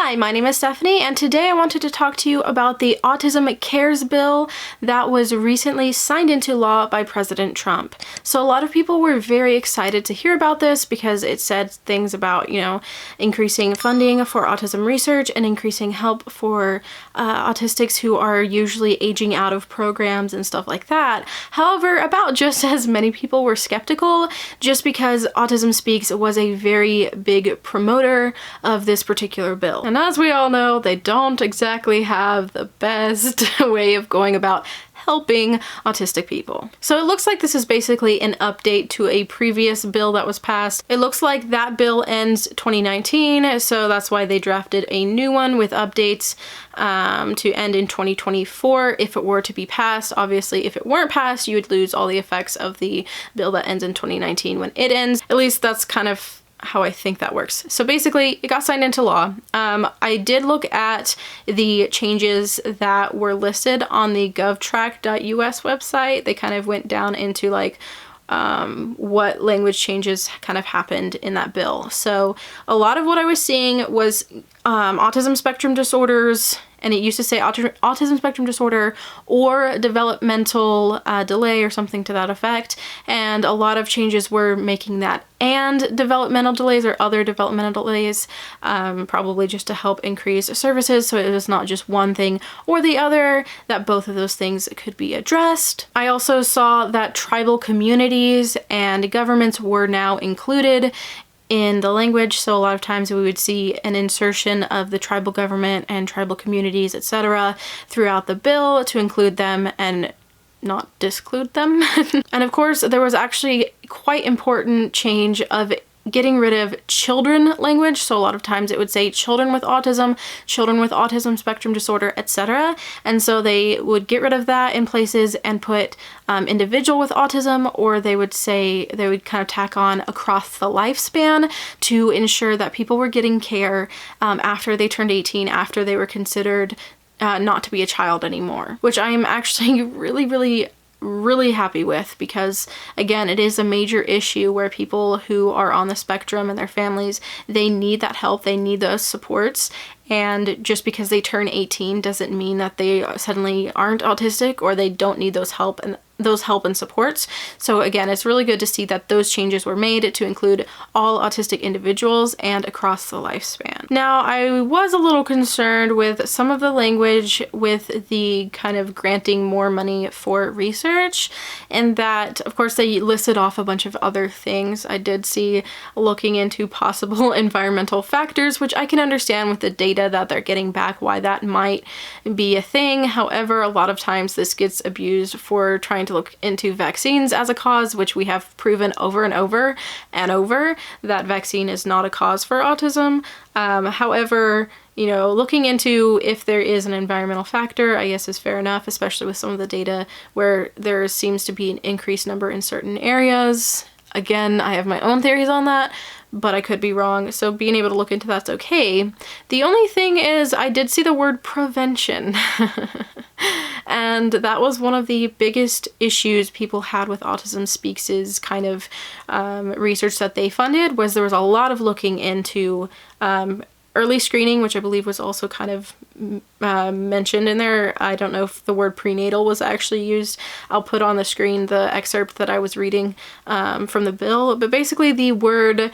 Hi, my name is Stephanie, and today I wanted to talk to you about the Autism CARES bill that was recently signed into law by President Trump. So a lot of people were very excited to hear about this because it said things about, increasing funding for autism research and increasing help for autistics who are usually aging out of programs and stuff like that. However, about just as many people were skeptical just because Autism Speaks was a very big promoter of this particular bill. And as we all know, they don't exactly have the best way of going about helping autistic people. So it looks like this is basically an update to a previous bill that was passed. It looks like that bill ends 2019, so that's why they drafted a new one with updates to end in 2024 if it were to be passed. Obviously, if it weren't passed, you would lose all the effects of the bill that ends in 2019 when it ends. At least that's kind of how I think that works. So basically, it got signed into law. I did look at the changes that were listed on the govtrack.us website. They kind of went down into like what language changes kind of happened in that bill. So a lot of what I was seeing was autism spectrum disorders, and it used to say autism spectrum disorder or developmental delay or something to that effect. And a lot of changes were making that and developmental delays or other developmental delays, probably just to help increase services. So it was not just one thing or the other, that both of those things could be addressed. I also saw that tribal communities and governments were now included in the language, so a lot of times we would see an insertion of the tribal government and tribal communities, etc., throughout the bill to include them and not disclude them. And of course, there was actually quite important change of getting rid of children language. So a lot of times it would say children with autism spectrum disorder, etc. And so they would get rid of that in places and put individual with autism, or they would kind of tack on across the lifespan to ensure that people were getting care after they turned 18, after they were considered not to be a child anymore, which I am actually really happy with, because again, it is a major issue where people who are on the spectrum and their families, they need that help, they need those supports. And just because they turn 18 doesn't mean that they suddenly aren't autistic or they don't need those help and supports. So again, it's really good to see that those changes were made to include all autistic individuals and across the lifespan. Now, I was a little concerned with some of the language with the kind of granting more money for research, and that, of course, they listed off a bunch of other things. I did see looking into possible environmental factors, which I can understand with the data that they're getting back, why that might be a thing. However, a lot of times this gets abused for trying to look into vaccines as a cause, which we have proven over and over and over that vaccine is not a cause for autism. However, looking into if there is an environmental factor, I guess is fair enough, especially with some of the data where there seems to be an increased number in certain areas. Again, I have my own theories on that, but I could be wrong, so being able to look into that's okay. The only thing is I did see the word prevention, and that was one of the biggest issues people had with Autism Speaks' kind of research that they funded, was there was a lot of looking into early screening, which I believe was also kind of mentioned in there. I don't know if the word prenatal was actually used. I'll put on the screen the excerpt that I was reading from the bill, but basically the word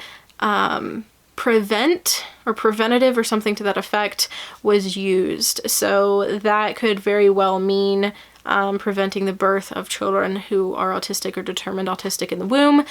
prevent or preventative or something to that effect was used. So that could very well mean preventing the birth of children who are autistic or determined autistic in the womb.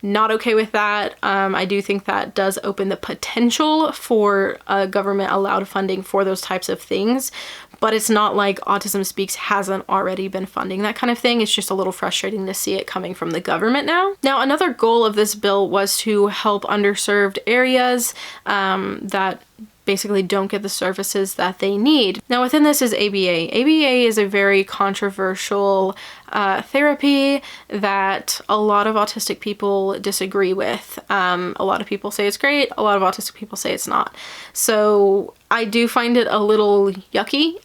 Not okay with that. I do think that does open the potential for government allowed funding for those types of things, but it's not like Autism Speaks hasn't already been funding that kind of thing. It's just a little frustrating to see it coming from the government now. Now, another goal of this bill was to help underserved areas that basically don't get the services that they need. Now, within this is ABA. ABA is a very controversial therapy that a lot of autistic people disagree with. A lot of people say it's great, a lot of autistic people say it's not. So I do find it a little yucky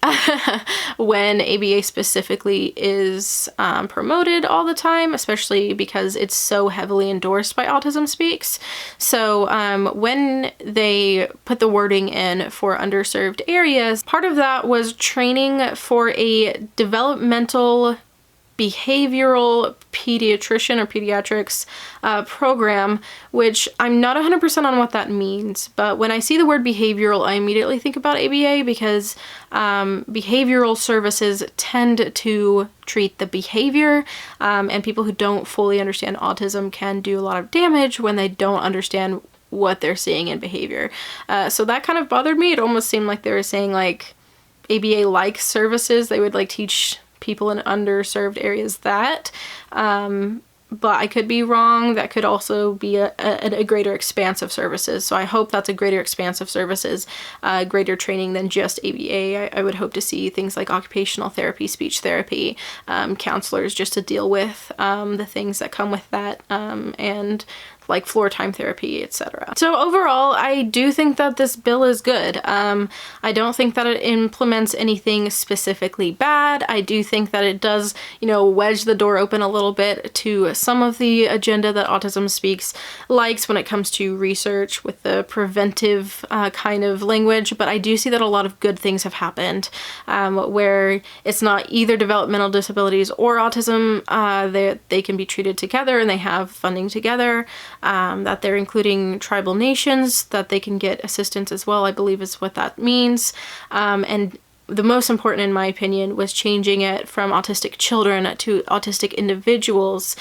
when ABA specifically is promoted all the time, especially because it's so heavily endorsed by Autism Speaks. So when they put the wording in for underserved areas, part of that was training for a developmental behavioral pediatrician or pediatrics program, which I'm not 100% on what that means, but when I see the word behavioral, I immediately think about ABA because behavioral services tend to treat the behavior, and people who don't fully understand autism can do a lot of damage when they don't understand what they're seeing in behavior. So that kind of bothered me. It almost seemed like they were saying like ABA-like services. They would like teach people in underserved areas that, but I could be wrong. That could also be a greater expanse of services. So I hope that's a greater expanse of services, greater training than just ABA. I would hope to see things like occupational therapy, speech therapy, counselors just to deal with the things that come with that, and like floor time therapy, etc. So overall, I do think that this bill is good. I don't think that it implements anything specifically bad. I do think that it does, you know, wedge the door open a little bit to some of the agenda that Autism Speaks likes when it comes to research with the preventive kind of language, but I do see that a lot of good things have happened, where it's not either developmental disabilities or autism, they can be treated together and they have funding together. That they're including tribal nations, that they can get assistance as well, I believe is what that means. And the most important, in my opinion, was changing it from autistic children to autistic individuals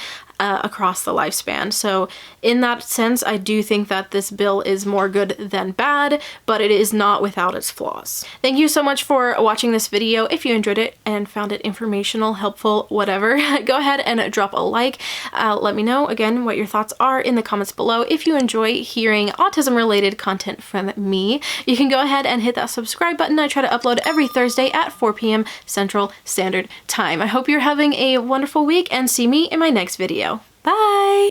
across the lifespan. So in that sense, I do think that this bill is more good than bad, but it is not without its flaws. Thank you so much for watching this video. If you enjoyed it and found it informational, helpful, whatever, go ahead and drop a like. Let me know, again, what your thoughts are in the comments below. If you enjoy hearing autism-related content from me, you can go ahead and hit that subscribe button. I try to upload every Thursday at 4 p.m. Central Standard Time. I hope you're having a wonderful week and see me in my next video. Bye!